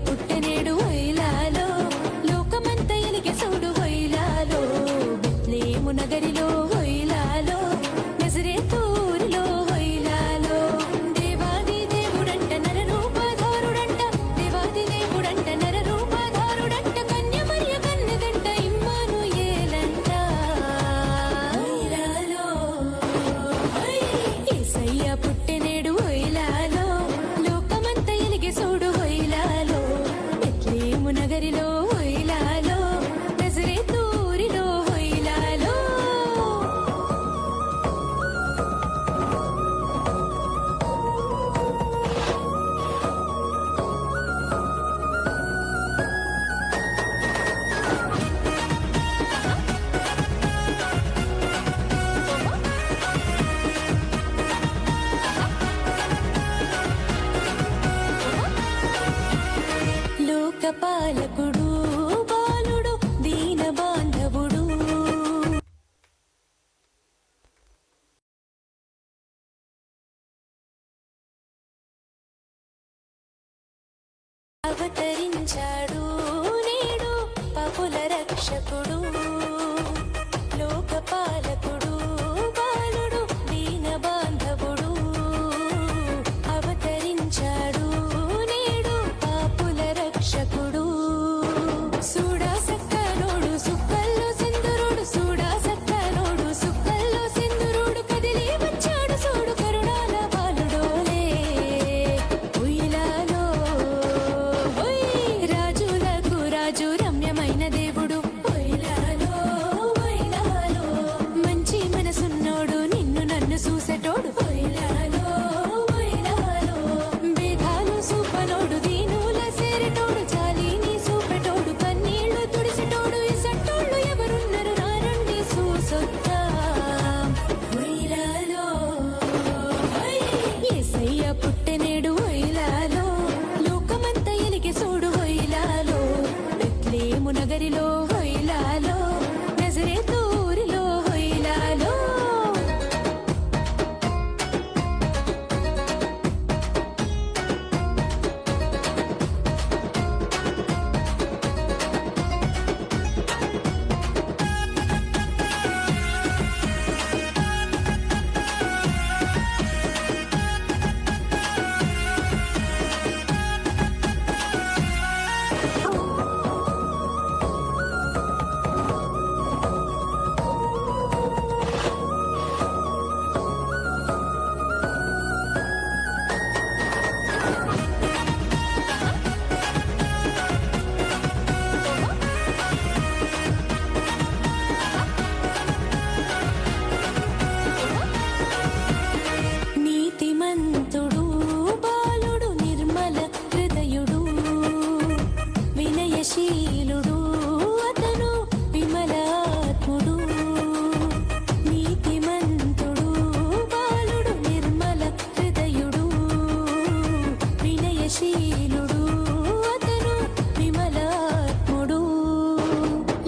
పుట్టనేడు వైలాలో లోకమంత ఎలిగే సౌడు వైలాలో బెత్లేము నగరిలో వైలాలో నజరేతూరిలో వైలాలో దేవాది దేవుడంట నర రూపధారుడంట దేవాది దేవుడంట నర రూపధారుడంట కన్య మరియ కన్నదంట ఇమ్మానుయేలంట వైలాలో యేసయ్య పుట్టనేడు వైలాలో లోకమంత ఎలిగే సౌడు వైలాలో బెత్లేము నగరిలో వైలాలో నజరేతూరిలో వైలాలో లోకపాలకుడు బాలుడు దీన బాంధవుడు అవతరించాడు నేడు పాపుల రక్షకుడు లోకపాలకుడు బాలుడు దీన బాంధవుడు అవతరించాడు నేడు పాపుల రక్షకుడు సూడా సక్కనోడు సుక్కల్లో సింధురుడు సూడా సక్కనోడు సుక్కల్లో సింధురుడు కదిలి వచ్చాడు సూడు కరుణాల బాలుడోలే ఉయ్యాలో రాజులకు రాజు రమ్యమైన దేవుడు ఉయ్యాలో మంచి మనసున్నోడు నిన్ను నన్ను చూసేటోడు ఉయ్యాలో భేదాలు సూపనోడు దీనుల సేరటోడు జాలిని చూపెటోడు కన్నీళ్లు తుడిసెటోడు ఇసట్టోళ్ళు ఎవరున్నారు నారండి చూసొత్తా ఉయ్యాలో యేసయ్య పుట్టెనేడు ఉయ్యాలో లోకమంత ఎలిగే సూడు ఉయ్యాలో బెత్లేము నగరిలో ఉయ్యాలో నజరేతూరిలో ఉయ్యాలో నీతిమంతుడు బాలుడు నిర్మల హృదయుడు వినయశీలుడు అతను విమలాత్ముడు నీతిమంతుడు బాలుడు నిర్మల హృదయుడు వినయశీలుడు అతను విమలాత్ముడు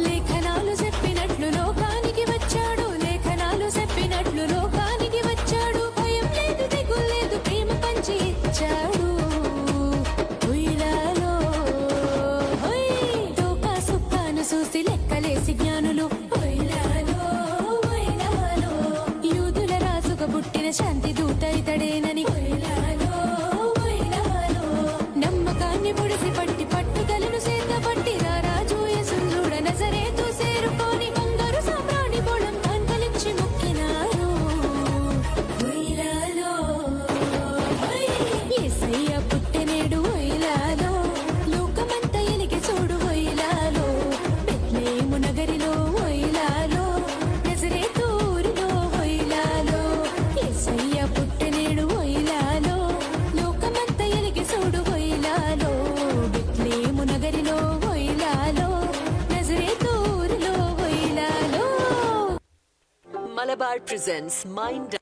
లేఖనాలు చెప్పినట్లు లోకానికి వచ్చాడు లేఖనాలు చెప్పినట్లు లోకానికి వచ్చాడు భయం లేదు దిగులు లేదు ప్రేమ పంచి ఇచ్చాడు ఉయ్యాలో లోకా సుఖాను చూసి లెక్కలేసి జ్ఞానులు ఉయ్యాలో యూదుల రాజుగా పుట్టిన శాంతి దూత ఇతడేనని ఉయ్యాలో నమ్మకాన్ని పొడిసి పట్టి పట్టుదలను చేతపట్టి రాజు యేసుంజూడ నజరేతు చేరుకొని బంగారు సామ్రాణి బోళం కాంతలిచ్చి మొక్కినారు ఉయ్యాలో యేసయ్య పుట్టెనేడు ఉయ్యాలో లోకమంత ఎలిగే చూడు ఉయ్యాలో బెత్లేము నగరిలో ఉయ్యాలో నజరేతూరిలో ఉయ్యాలో యేసయ్య పుట్టెనేడు ఉయ్యాలో లోకమంత ఎలిగే చూడు ఉయ్యాలో బెత్లేము నగరిలో ఉయ్యాలో నజరేతూరిలో ఉయ్యాలో Malabar presents Mind